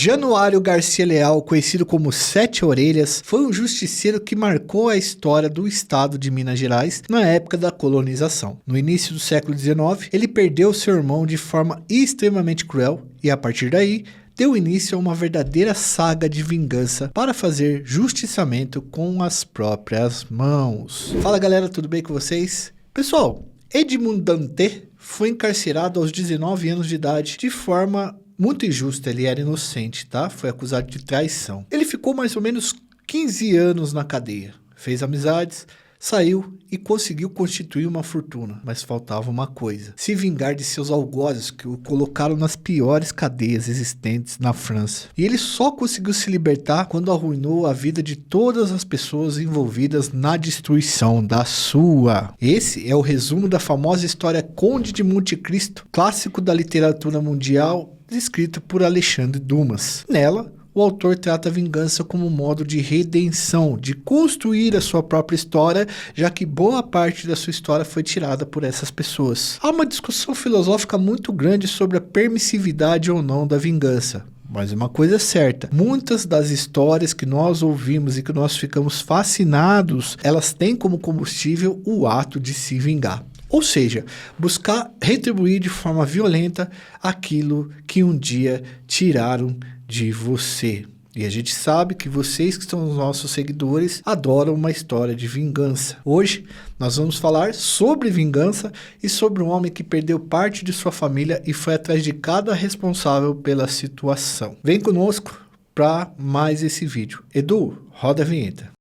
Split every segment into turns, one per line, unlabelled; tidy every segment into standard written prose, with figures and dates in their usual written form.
Januário Garcia Leal, conhecido como Sete Orelhas, foi um justiceiro que marcou a história do estado de Minas Gerais na época da colonização. No início do século XIX, ele perdeu seu irmão de forma extremamente cruel e, a partir daí, deu início a uma verdadeira saga de vingança para fazer justiçamento com as próprias mãos. Fala galera, tudo bem com vocês? Pessoal, Edmond Dantès foi encarcerado aos 19 anos de idade de forma muito injusta. Ele era inocente, tá? Foi acusado de traição. Ele ficou mais ou menos 15 anos na cadeia. Fez amizades, saiu e conseguiu constituir uma fortuna. Mas faltava uma coisa: se vingar de seus algozes que o colocaram nas piores cadeias existentes na França. E ele só conseguiu se libertar quando arruinou a vida de todas as pessoas envolvidas na destruição da sua. Esse é o resumo da famosa história Conde de Monte Cristo, clássico da literatura mundial, escrito por Alexandre Dumas. Nela, o autor trata a vingança como um modo de redenção, de construir a sua própria história, já que boa parte da sua história foi tirada por essas pessoas. Há uma discussão filosófica muito grande sobre a permissividade ou não da vingança. Mas uma coisa é certa, muitas das histórias que nós ouvimos e que nós ficamos fascinados, elas têm como combustível o ato de se vingar. Ou seja, buscar retribuir de forma violenta aquilo que um dia tiraram de você. E a gente sabe que vocês que são os nossos seguidores adoram uma história de vingança. Hoje nós vamos falar sobre vingança e sobre um homem que perdeu parte de sua família e foi atrás de cada responsável pela situação. Vem conosco para mais esse vídeo. Edu, roda a vinheta.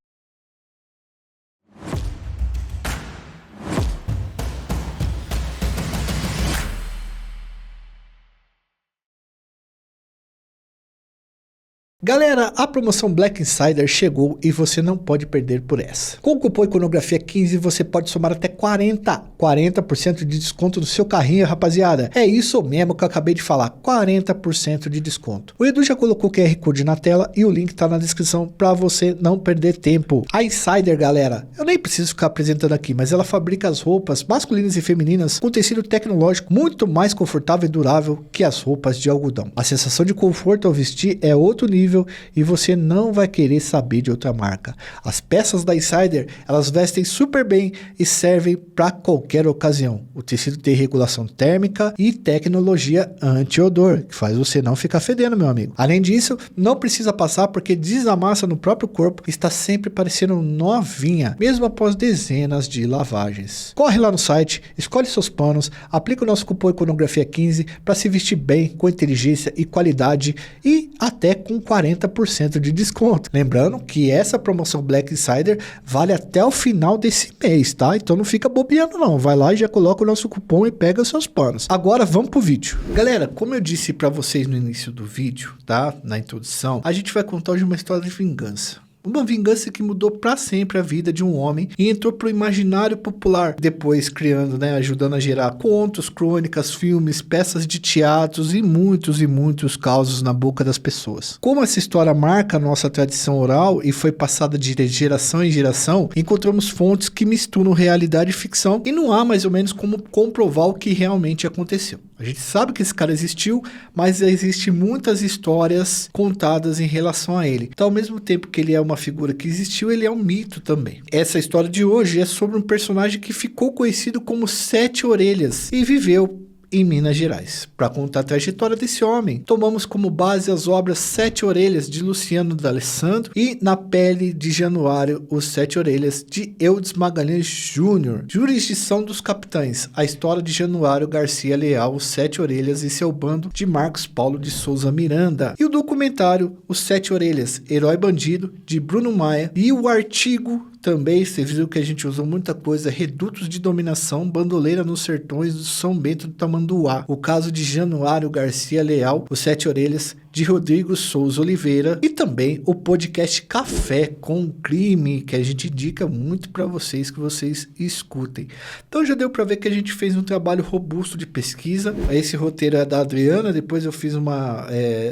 Galera, a promoção Black Insider chegou e você não pode perder por essa. Com o cupom Iconografia 15 você pode somar até 40% de desconto no seu carrinho, rapaziada. É isso mesmo que eu acabei de falar, 40% de desconto. O Edu já colocou o QR Code na tela e o link tá na descrição para você não perder tempo. A Insider, galera, eu nem preciso ficar apresentando aqui, mas ela fabrica as roupas masculinas e femininas com tecido tecnológico muito mais confortável e durável que as roupas de algodão. A sensação de conforto ao vestir é outro nível e você não vai querer saber de outra marca. As peças da Insider, elas vestem super bem e servem para qualquer ocasião. O tecido tem regulação térmica e tecnologia anti-odor, que faz você não ficar fedendo, meu amigo. Além disso, não precisa passar porque desamassa no próprio corpo, está sempre parecendo novinha, mesmo após dezenas de lavagens. Corre lá no site, escolhe seus panos, aplica o nosso cupom Iconografia 15 para se vestir bem, com inteligência e qualidade e até com 40% de desconto. Lembrando que essa promoção Black Insider vale até o final desse mês, tá? Então não fica bobeando não, vai lá e já coloca o nosso cupom e pega os seus panos. Agora vamos pro vídeo. Galera, como eu disse para vocês no início do vídeo, tá? Na introdução, a gente vai contar hoje uma história de vingança. Uma vingança que mudou para sempre a vida de um homem e entrou pro imaginário popular, depois criando, ajudando a gerar contos, crônicas, filmes, peças de teatros e muitos causos na boca das pessoas. Como essa história marca a nossa tradição oral e foi passada de geração em geração, encontramos fontes que misturam realidade e ficção e não há mais ou menos como comprovar o que realmente aconteceu. A gente sabe que esse cara existiu, mas existem muitas histórias contadas em relação a ele. Então, ao mesmo tempo que ele é uma figura que existiu, ele é um mito também. Essa história de hoje é sobre um personagem que ficou conhecido como Sete Orelhas e viveu em Minas Gerais. Para contar a trajetória desse homem, tomamos como base as obras Sete Orelhas de Luciano D'Alessandro e Na Pele de Januário, Os Sete Orelhas de Eudes Magalhães Júnior. Jurisdição dos Capitães, a história de Januário Garcia Leal, Os Sete Orelhas e seu bando, de Marcos Paulo de Souza Miranda. E o documentário Os Sete Orelhas, Herói Bandido, de Bruno Maia. E o artigo também, você viu que a gente usou muita coisa, Redutos de Dominação, Bandoleira nos Sertões do São Bento do Tamanduá. O caso de Januário Garcia Leal, Os Sete Orelhas, de Rodrigo Souza Oliveira. E também o podcast Café com Crime, que a gente indica muito para vocês, que vocês escutem. Então já deu para ver que a gente fez um trabalho robusto de pesquisa. Esse roteiro é da Adriana, depois eu fiz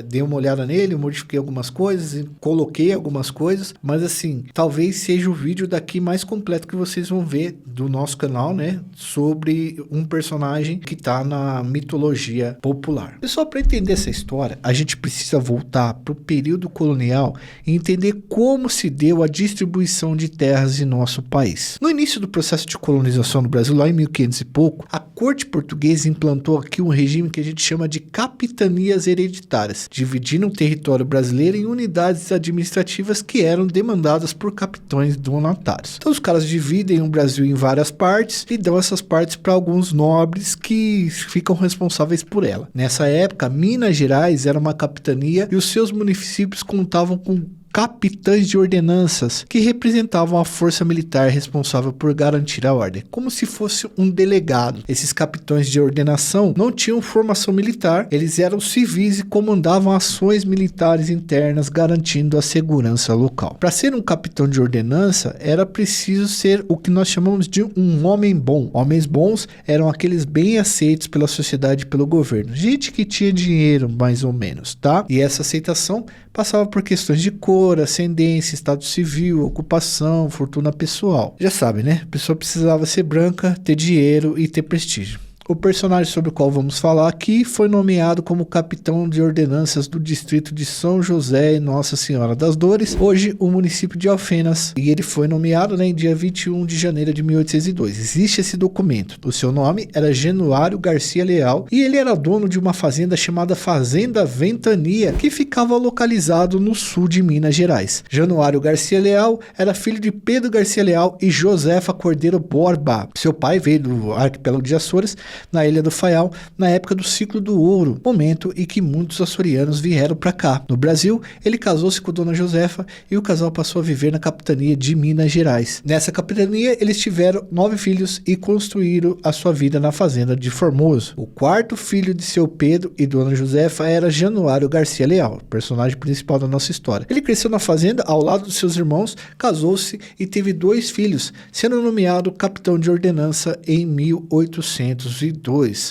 dei uma olhada nele, eu modifiquei algumas coisas e coloquei algumas coisas, mas assim, talvez seja o vídeo daqui mais completo que vocês vão ver do nosso canal, sobre um personagem que tá na mitologia popular. Pessoal, para entender essa história, a gente precisa precisa voltar para o período colonial e entender como se deu a distribuição de terras em nosso país. No início do processo de colonização no Brasil, lá em 1500 e pouco, a corte portuguesa implantou aqui um regime que a gente chama de capitanias hereditárias, dividindo o território brasileiro em unidades administrativas que eram demandadas por capitães donatários. Então os caras dividem o Brasil em várias partes e dão essas partes para alguns nobres que ficam responsáveis por ela. Nessa época, Minas Gerais era uma capitania e os seus municípios contavam com capitães de ordenanças, que representavam a força militar responsável por garantir a ordem, como se fosse um delegado. Esses capitães de ordenação não tinham formação militar, eles eram civis e comandavam ações militares internas, garantindo a segurança local. Para ser um capitão de ordenança, era preciso ser o que nós chamamos de um homem bom. Homens bons eram aqueles bem aceitos pela sociedade e pelo governo, gente que tinha dinheiro, mais ou menos, tá? E essa aceitação passava por questões de cor, ascendência, estado civil, ocupação, fortuna pessoal. Já sabe, né? A pessoa precisava ser branca, ter dinheiro e ter prestígio. O personagem sobre o qual vamos falar aqui foi nomeado como capitão de ordenanças do distrito de São José e Nossa Senhora das Dores, hoje o município de Alfenas, e ele foi nomeado em dia 21 de janeiro de 1802. Existe esse documento. O seu nome era Januário Garcia Leal e ele era dono de uma fazenda chamada Fazenda Ventania, que ficava localizado no sul de Minas Gerais. Januário Garcia Leal era filho de Pedro Garcia Leal e Josefa Cordeiro Borba. Seu pai veio do arquipélago de Açores, na Ilha do Faial, na época do ciclo do ouro, momento em que muitos açorianos vieram para cá. No Brasil, ele casou-se com Dona Josefa e o casal passou a viver na capitania de Minas Gerais. Nessa capitania, eles tiveram 9 filhos e construíram a sua vida na fazenda de Formoso. O quarto filho de seu Pedro e Dona Josefa era Januário Garcia Leal, personagem principal da nossa história. Ele cresceu na fazenda ao lado dos seus irmãos, casou-se e teve 2 filhos, sendo nomeado capitão de ordenança em 1802.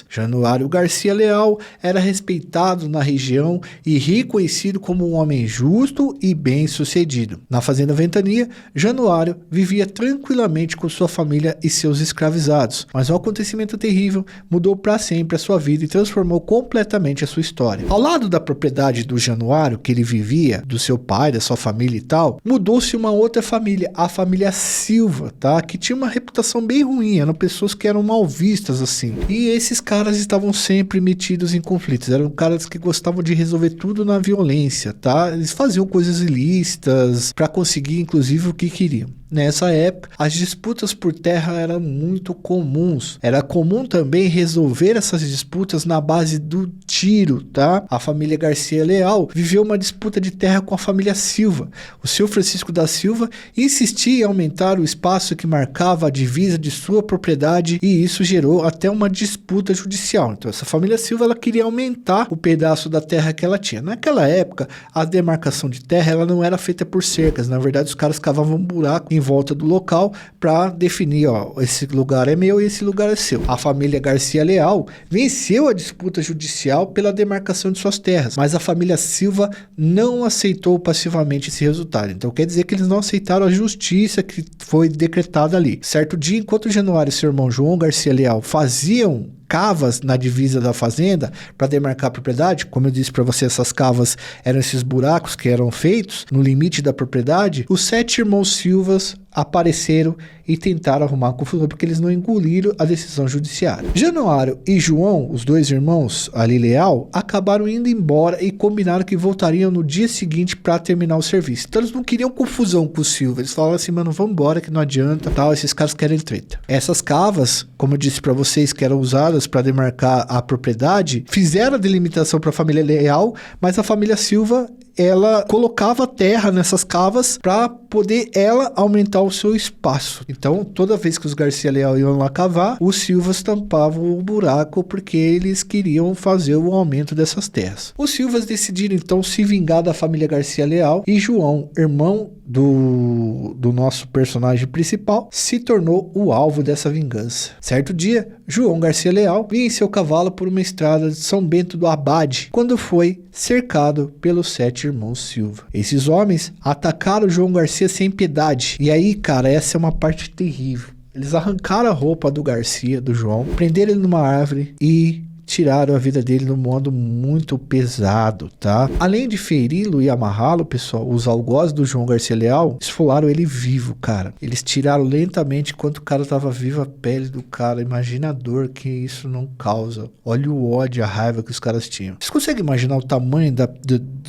Januário Garcia Leal era respeitado na região e reconhecido como um homem justo e bem-sucedido. Na Fazenda Ventania, Januário vivia tranquilamente com sua família e seus escravizados, mas um acontecimento terrível mudou para sempre a sua vida e transformou completamente a sua história. Ao lado da propriedade do Januário, que ele vivia, do seu pai, da sua família e tal, mudou-se uma outra família, a família Silva, tá? Que tinha uma reputação bem ruim, eram pessoas que eram mal vistas assim. E esses caras estavam sempre metidos em conflitos. Eram caras que gostavam de resolver tudo na violência, tá? Eles faziam coisas ilícitas para conseguir, inclusive, o que queriam. Nessa época, as disputas por terra eram muito comuns. Era comum também resolver essas disputas na base do tiro, tá? A família Garcia Leal viveu uma disputa de terra com a família Silva. O seu Francisco da Silva insistia em aumentar o espaço que marcava a divisa de sua propriedade e isso gerou até uma disputa judicial. Então, essa família Silva ela queria aumentar o pedaço da terra que ela tinha. Naquela época, a demarcação de terra ela não era feita por cercas. Na verdade, os caras cavavam um buraco em volta do local para definir, ó, esse lugar é meu e esse lugar é seu. A família Garcia Leal venceu a disputa judicial pela demarcação de suas terras, mas a família Silva não aceitou passivamente esse resultado. Então quer dizer que eles não aceitaram a justiça que foi decretada ali. Certo dia, enquanto Januário e seu irmão João Garcia Leal faziam cavas na divisa da fazenda para demarcar a propriedade, como eu disse para você, essas cavas eram esses buracos que eram feitos no limite da propriedade, os 7 irmãos Silvas apareceram e tentaram arrumar a confusão porque eles não engoliram a decisão judiciária. Januário e João, os 2 irmãos ali Leal, acabaram indo embora e combinaram que voltariam no dia seguinte para terminar o serviço. Então eles não queriam confusão com o Silva, eles falaram assim, mano, vamos embora que não adianta, tal, esses caras querem treta. Essas cavas, como eu disse para vocês, que eram usadas para demarcar a propriedade, fizeram a delimitação para a família Leal, mas a família Silva ela colocava terra nessas cavas para poder ela aumentar o seu espaço. Então, toda vez que os Garcia Leal iam lá cavar, os Silvas tampavam o buraco porque eles queriam fazer o aumento dessas terras. Os Silvas decidiram então se vingar da família Garcia Leal e João, irmão do nosso personagem principal, se tornou o alvo dessa vingança. Certo dia, João Garcia Leal vinha em seu cavalo por uma estrada de São Bento do Abade, quando foi cercado pelos 7 irmãos Silva. Esses homens atacaram João Garcia sem piedade. E aí, cara, essa é uma parte terrível. Eles arrancaram a roupa do Garcia, do João, prenderam ele numa árvore e tiraram a vida dele num modo muito pesado, tá? Além de feri-lo e amarrá-lo, pessoal, os algozes do João Garcia Leal esfolaram ele vivo, cara. Eles tiraram lentamente enquanto o cara tava vivo a pele do cara. Imagina a dor que isso não causa. Olha o ódio, a raiva que os caras tinham. Vocês conseguem imaginar o tamanho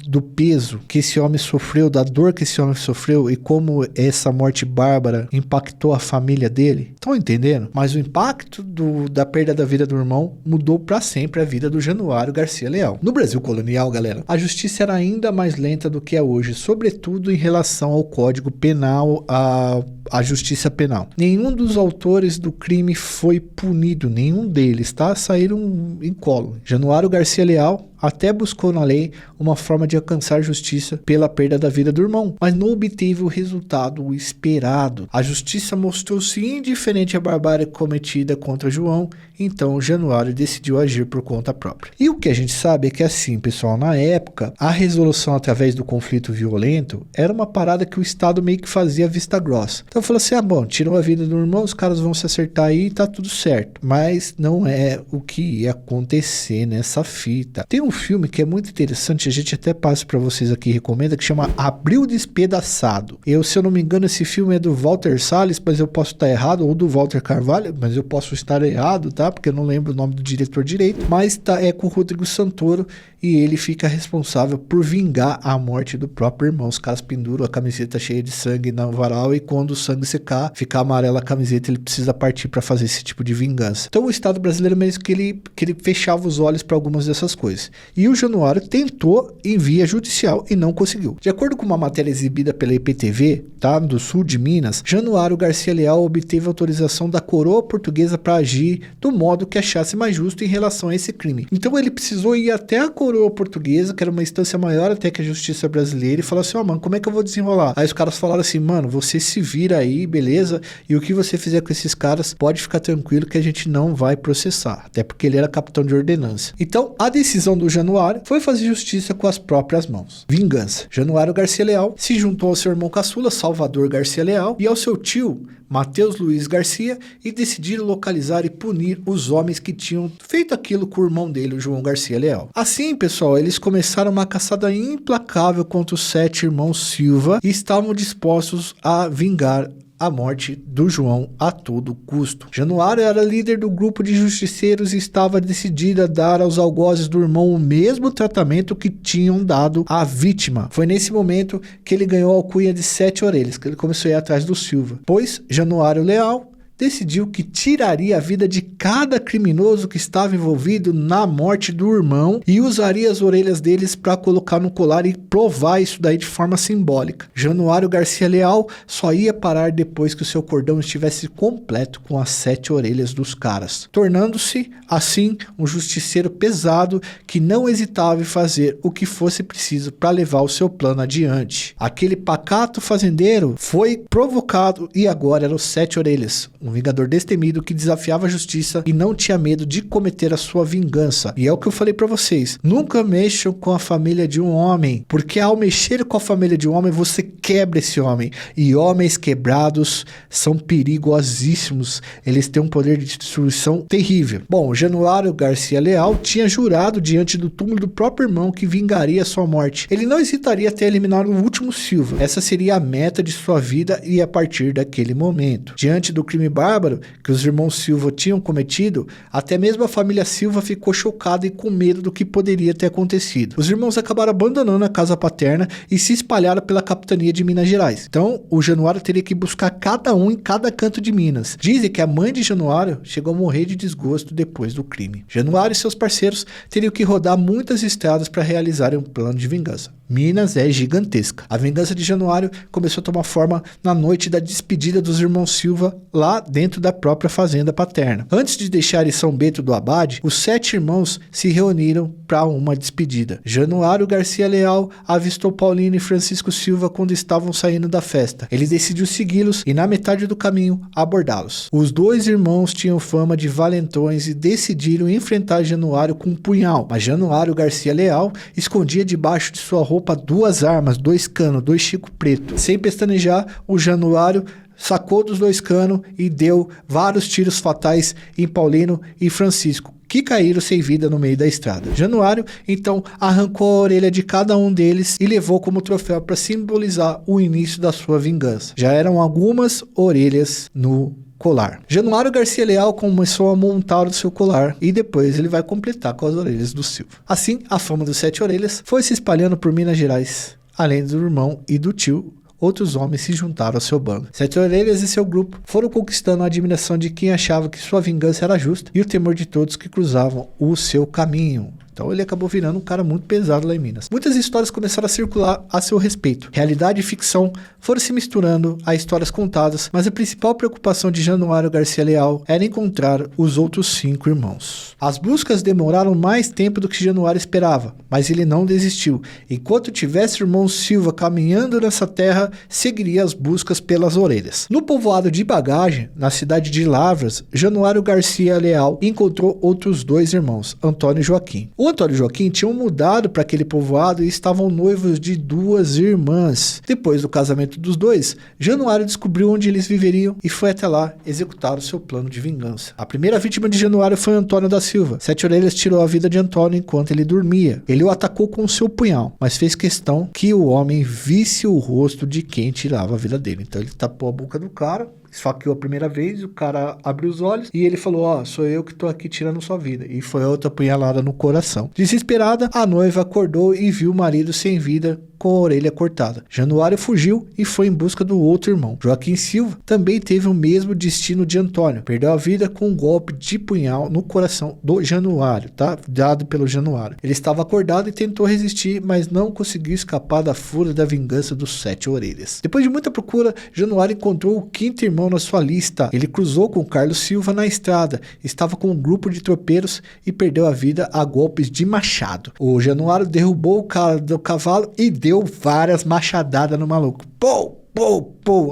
do peso que esse homem sofreu, da dor que esse homem sofreu e como essa morte bárbara impactou a família dele? Estão entendendo? Mas o impacto da perda da vida do irmão mudou para sempre a vida do Januário Garcia Leal. No Brasil colonial, galera, a justiça era ainda mais lenta do que é hoje, sobretudo em relação ao Código Penal, a justiça penal. Nenhum dos autores do crime foi punido, nenhum deles, tá? Saíram incólume. Januário Garcia Leal até buscou na lei uma forma de alcançar justiça pela perda da vida do irmão, mas não obteve o resultado esperado. A justiça mostrou-se indiferente à barbárie cometida contra João, então Januário decidiu agir por conta própria. E o que a gente sabe é que assim, pessoal, na época, a resolução através do conflito violento era uma parada que o Estado meio que fazia vista grossa. Então falou assim, bom, tirou a vida do irmão, os caras vão se acertar aí e tá tudo certo. Mas não é o que ia acontecer nessa fita. Tem um filme que é muito interessante, a gente até passa para vocês aqui, recomenda, que chama Abril Despedaçado. Se eu não me engano, esse filme é do Walter Salles, mas eu posso estar errado, ou do Walter Carvalho, mas eu posso estar errado, tá? Porque eu não lembro o nome do diretor direito, mas é com o Rodrigo Santoro e ele fica responsável por vingar a morte do próprio irmão. Os caras penduram a camiseta cheia de sangue na varal e quando o sangue secar, ficar amarela a camiseta, ele precisa partir para fazer esse tipo de vingança. Então o Estado brasileiro mesmo que ele fechava os olhos para algumas dessas coisas. E o Januário tentou em via judicial e não conseguiu. De acordo com uma matéria exibida pela IPTV, tá, do sul de Minas, Januário Garcia Leal obteve autorização da coroa portuguesa para agir do modo que achasse mais justo em relação a esse crime. Então ele precisou ir até a coroa portuguesa, que era uma instância maior até que a justiça brasileira, e falar assim, mano, como é que eu vou desenrolar? Aí os caras falaram assim, mano, você se vira aí, beleza? E o que você fizer com esses caras, pode ficar tranquilo que a gente não vai processar. Até porque ele era capitão de ordenança. Então, a decisão do Januário foi fazer justiça com as próprias mãos. Vingança. Januário Garcia Leal se juntou ao seu irmão caçula, Salvador Garcia Leal, e ao seu tio, Matheus Luiz Garcia, e decidiram localizar e punir os homens que tinham feito aquilo com o irmão dele, o João Garcia Leal. Assim, pessoal, eles começaram uma caçada implacável contra os 7 irmãos Silva e estavam dispostos a vingar a morte do João a todo custo. Januário era líder do grupo de justiceiros e estava decidido a dar aos algozes do irmão o mesmo tratamento que tinham dado à vítima. Foi nesse momento que ele ganhou a alcunha de 7 orelhas, que ele começou a ir atrás do Silva. Pois Januário Leal decidiu que tiraria a vida de cada criminoso que estava envolvido na morte do irmão e usaria as orelhas deles para colocar no colar e provar isso daí de forma simbólica. Januário Garcia Leal só ia parar depois que o seu cordão estivesse completo com as 7 orelhas dos caras, tornando-se, assim, um justiceiro pesado que não hesitava em fazer o que fosse preciso para levar o seu plano adiante. Aquele pacato fazendeiro foi provocado e agora eram 7 orelhas, um vingador destemido que desafiava a justiça e não tinha medo de cometer a sua vingança. E é o que eu falei pra vocês, nunca mexam com a família de um homem, porque ao mexer com a família de um homem, você quebra esse homem. E homens quebrados são perigosíssimos, eles têm um poder de destruição terrível. Bom, Januário Garcia Leal tinha jurado diante do túmulo do próprio irmão que vingaria sua morte. Ele não hesitaria até eliminar o último Silva. Essa seria a meta de sua vida e a partir daquele momento. Diante do crime bárbaro que os irmãos Silva tinham cometido, até mesmo a família Silva ficou chocada e com medo do que poderia ter acontecido. Os irmãos acabaram abandonando a casa paterna e se espalharam pela capitania de Minas Gerais. Então, o Januário teria que buscar cada um em cada canto de Minas. Dizem que a mãe de Januário chegou a morrer de desgosto depois do crime. Januário e seus parceiros teriam que rodar muitas estradas para realizarem um plano de vingança. Minas é gigantesca. A vingança de Januário começou a tomar forma na noite da despedida dos irmãos Silva, lá dentro da própria fazenda paterna. Antes de deixarem São Bento do Abade, os 7 irmãos se reuniram para uma despedida. Januário Garcia Leal avistou Paulino e Francisco Silva quando estavam saindo da festa. Ele decidiu segui-los e na metade do caminho abordá-los. Os 2 irmãos tinham fama de valentões e decidiram enfrentar Januário com um punhal, mas Januário Garcia Leal escondia debaixo de sua roupa 2 armas, 2 canos, 2 chico preto. Sem pestanejar, o Januário sacou dos 2 canos e deu vários tiros fatais em Paulino e Francisco, que caíram sem vida no meio da estrada. Januário, então, arrancou a orelha de cada um deles e levou como troféu para simbolizar o início da sua vingança. Já eram algumas orelhas no colar. Januário Garcia Leal começou a montar o seu colar e depois ele vai completar com as orelhas do Silva. Assim, a fama dos 7 orelhas foi se espalhando por Minas Gerais. Além do irmão e do tio, outros homens se juntaram ao seu bando. 7 orelhas e seu grupo foram conquistando a admiração de quem achava que sua vingança era justa e o temor de todos que cruzavam o seu caminho. Então ele acabou virando um cara muito pesado lá em Minas. Muitas histórias começaram a circular a seu respeito. Realidade e ficção foram se misturando a histórias contadas, mas a principal preocupação de Januário Garcia Leal era encontrar os outros 5 irmãos. As buscas demoraram mais tempo do que Januário esperava, mas ele não desistiu. Enquanto tivesse o irmão Silva caminhando nessa terra, seguiria as buscas pelas orelhas. No povoado de Bagagem, na cidade de Lavras, Januário Garcia Leal encontrou outros 2 irmãos, Antônio e Joaquim. O Antônio e Joaquim tinham mudado para aquele povoado e estavam noivos de 2 irmãs. Depois do casamento dos 2, Januário descobriu onde eles viveriam e foi até lá executar o seu plano de vingança. A primeira vítima de Januário foi Antônio da Silva. 7 orelhas tirou a vida de Antônio enquanto ele dormia. Ele o atacou com seu punhal, mas fez questão que o homem visse o rosto de quem tirava a vida dele. Então ele tapou a boca do cara, esfaqueou a primeira vez, o cara abriu os olhos e ele falou, ó, sou eu que tô aqui tirando sua vida. E foi outra punhalada no coração. Desesperada, a noiva acordou e viu o marido sem vida com a orelha cortada. Januário fugiu e foi em busca do outro irmão. Joaquim Silva também teve o mesmo destino de Antônio. Perdeu a vida com um golpe de punhal no coração do Januário, tá? Dado pelo Januário. Ele estava acordado e tentou resistir, mas não conseguiu escapar da fúria da vingança dos 7 orelhas. Depois de muita procura, Januário encontrou o 5º irmão na sua lista. Ele cruzou com Carlos Silva na estrada, estava com um grupo de tropeiros e perdeu a vida a golpes de machado. O Januário derrubou o cara do cavalo e deu várias machadadas no maluco. Pô!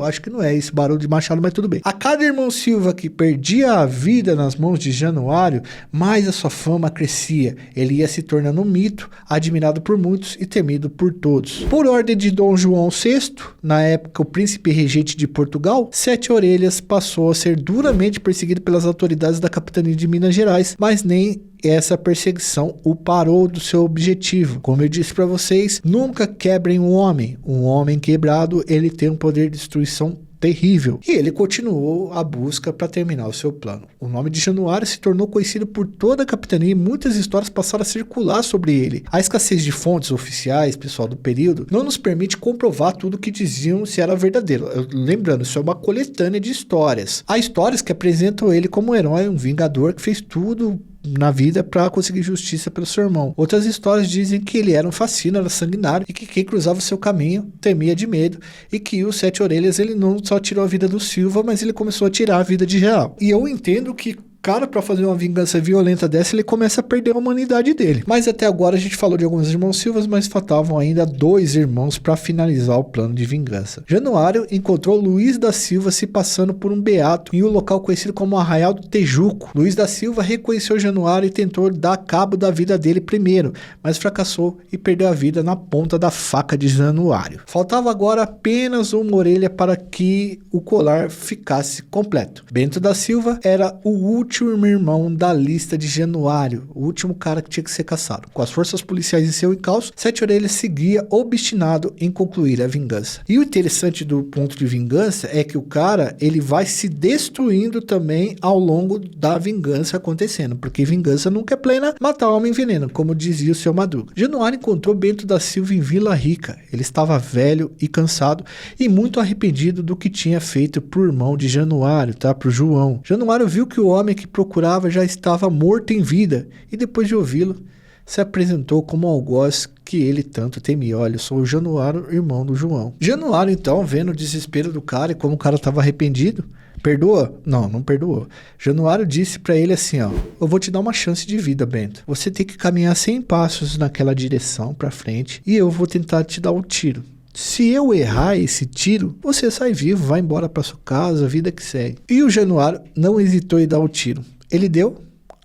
Acho que não é esse barulho de machado, mas tudo bem. A cada irmão Silva que perdia a vida nas mãos de Januário, mais a sua fama crescia. Ele ia se tornando um mito, admirado por muitos e temido por todos. Por ordem de Dom João VI, na época o príncipe regente de Portugal, 7 orelhas passou a ser duramente perseguido pelas autoridades da capitania de Minas Gerais, mas nem essa perseguição o parou do seu objetivo. Como eu disse para vocês, nunca quebrem um homem. Um homem quebrado, ele tem um poder de destruição terrível. E ele continuou a busca para terminar o seu plano. O nome de Januário se tornou conhecido por toda a capitania e muitas histórias passaram a circular sobre ele. A escassez de fontes oficiais, pessoal do período, não nos permite comprovar tudo o que diziam se era verdadeiro. Lembrando, isso é uma coletânea de histórias. Há histórias que apresentam ele como um herói, um vingador que fez tudo na vida para conseguir justiça pelo seu irmão. Outras histórias dizem que ele era um fascínio, era sanguinário e que quem cruzava o seu caminho temia de medo e que os 7 orelhas ele não só tirou a vida do Silva, mas ele começou a tirar a vida de geral. E eu entendo que cara, pra fazer uma vingança violenta dessa, ele começa a perder a humanidade dele. Mas até agora a gente falou de alguns irmãos Silvas, mas faltavam ainda 2 irmãos para finalizar o plano de vingança. Januário encontrou Luiz da Silva se passando por um beato em um local conhecido como Arraial do Tejuco. Luiz da Silva reconheceu Januário e tentou dar cabo da vida dele primeiro, mas fracassou e perdeu a vida na ponta da faca de Januário. Faltava agora apenas uma orelha para que o colar ficasse completo. Bento da Silva era o último irmão da lista de Januário, o último cara que tinha que ser caçado. Com as forças policiais em seu encalço, 7 orelhas seguia obstinado em concluir a vingança. E o interessante do ponto de vingança é que o cara, ele vai se destruindo também ao longo da vingança acontecendo, porque vingança nunca é plena, matar homem envenena, como dizia o seu Madruga. Januário encontrou Bento da Silva em Vila Rica. Ele estava velho e cansado e muito arrependido do que tinha feito pro irmão de Januário, tá? Pro João. Januário viu que o homem que procurava já estava morto em vida e depois de ouvi-lo se apresentou como algoz que ele tanto temia. Olha, eu sou o Januário, irmão do João. Januário então, vendo o desespero do cara e como o cara estava arrependido, perdoa? Não perdoou. Januário disse para ele assim, ó, eu vou te dar uma chance de vida, Bento. Você tem que caminhar 100 passos naquela direção para frente e eu vou tentar te dar um tiro. Se eu errar esse tiro, você sai vivo, vai embora para sua casa, a vida que segue. E o Januário não hesitou em dar o tiro. Ele deu,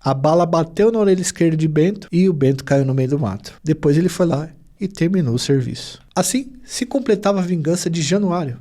a bala bateu na orelha esquerda de Bento e o Bento caiu no meio do mato. Depois ele foi lá e terminou o serviço. Assim, se completava a vingança de Januário,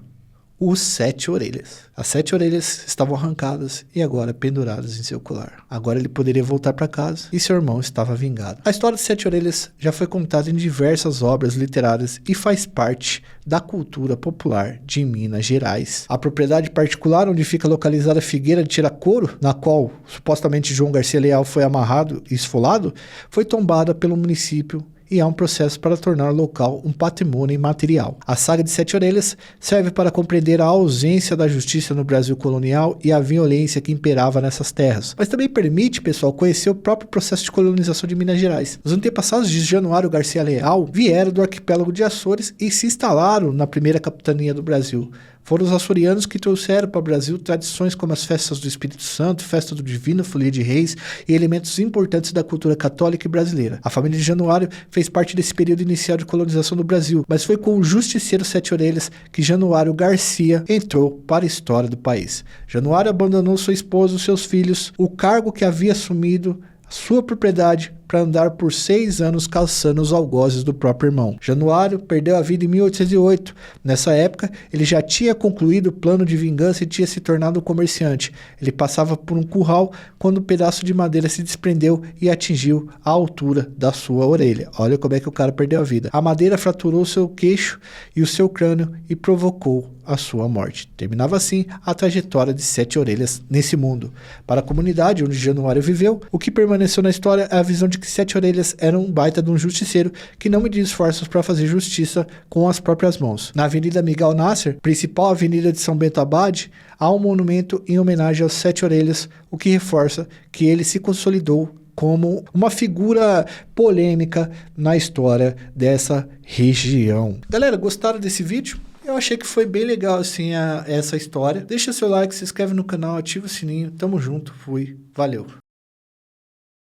os 7 orelhas. As 7 orelhas estavam arrancadas e agora penduradas em seu colar. Agora ele poderia voltar para casa e seu irmão estava vingado. A história de 7 orelhas já foi contada em diversas obras literárias e faz parte da cultura popular de Minas Gerais. A propriedade particular onde fica localizada a Figueira de Tiracouro, na qual supostamente João Garcia Leal foi amarrado e esfolado, foi tombada pelo município e há um processo para tornar o local um patrimônio imaterial. A saga de 7 orelhas serve para compreender a ausência da justiça no Brasil colonial e a violência que imperava nessas terras. Mas também permite, pessoal, conhecer o próprio processo de colonização de Minas Gerais. Os antepassados de Januário Garcia Leal vieram do arquipélago de Açores e se instalaram na primeira capitania do Brasil. Foram os açorianos que trouxeram para o Brasil tradições como as festas do Espírito Santo, festa do Divino, Folia de Reis e elementos importantes da cultura católica e brasileira. A família de Januário fez parte desse período inicial de colonização do Brasil, mas foi com o justiceiro Sete Orelhas que Januário Garcia entrou para a história do país. Januário abandonou sua esposa, os seus filhos, o cargo que havia assumido, sua propriedade, para andar por 6 anos caçando os algozes do próprio irmão. Januário perdeu a vida em 1808. Nessa época, ele já tinha concluído o plano de vingança e tinha se tornado um comerciante. Ele passava por um curral quando um pedaço de madeira se desprendeu e atingiu a altura da sua orelha. Olha como é que o cara perdeu a vida. A madeira fraturou seu queixo e o seu crânio e provocou a sua morte. Terminava assim a trajetória de 7 orelhas nesse mundo. Para a comunidade onde Januário viveu, o que permaneceu na história é a visão de que 7 orelhas era um baita de um justiceiro que não media esforços para fazer justiça com as próprias mãos. Na Avenida Miguel Nasser, principal avenida de São Bento Abade, há um monumento em homenagem aos 7 orelhas, o que reforça que ele se consolidou como uma figura polêmica na história dessa região. Galera, gostaram desse vídeo? Eu achei que foi bem legal assim essa história. Deixa seu like, se inscreve no canal, ativa o sininho. Tamo junto, fui, valeu.